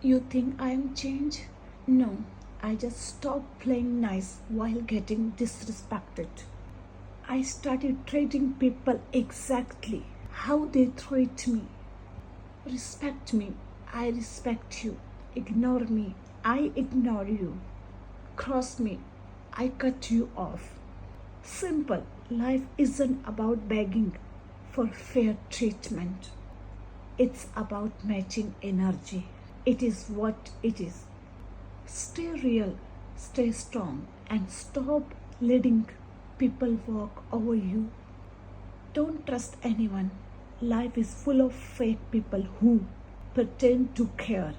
You think I am changed? No, I just stopped playing nice while getting disrespected. I started treating people exactly how they treat me. Respect me, I respect you. Ignore me, I ignore you. Cross me, I cut you off. Simple, life isn't about begging for fair treatment. It's about matching energy. It is what it is. Stay real, stay strong, and stop letting people walk over you. Don't trust anyone. Life is full of fake people who pretend to care.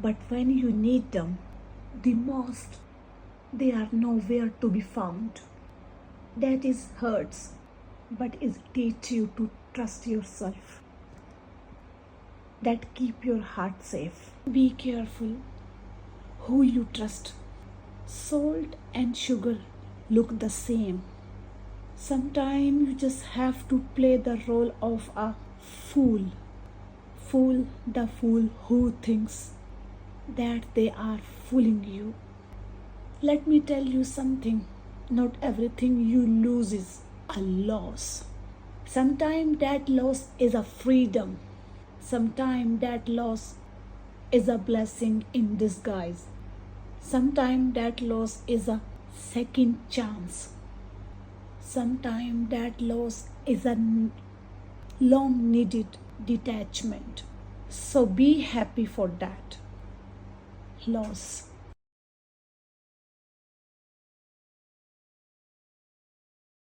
But when you need them the most, they are nowhere to be found. That is hurts, but it teaches you to trust yourself. That keep your heart safe. Be careful who you trust. Salt and sugar look the same. Sometimes you just have to play the role of a fool. Fool the fool who thinks that they are fooling you. Let me tell you something. Not everything you lose is a loss. Sometimes that loss is a freedom. Sometimes that loss is a blessing in disguise. Sometimes that loss is a second chance. Sometimes that loss is a long needed detachment. So be happy for that loss.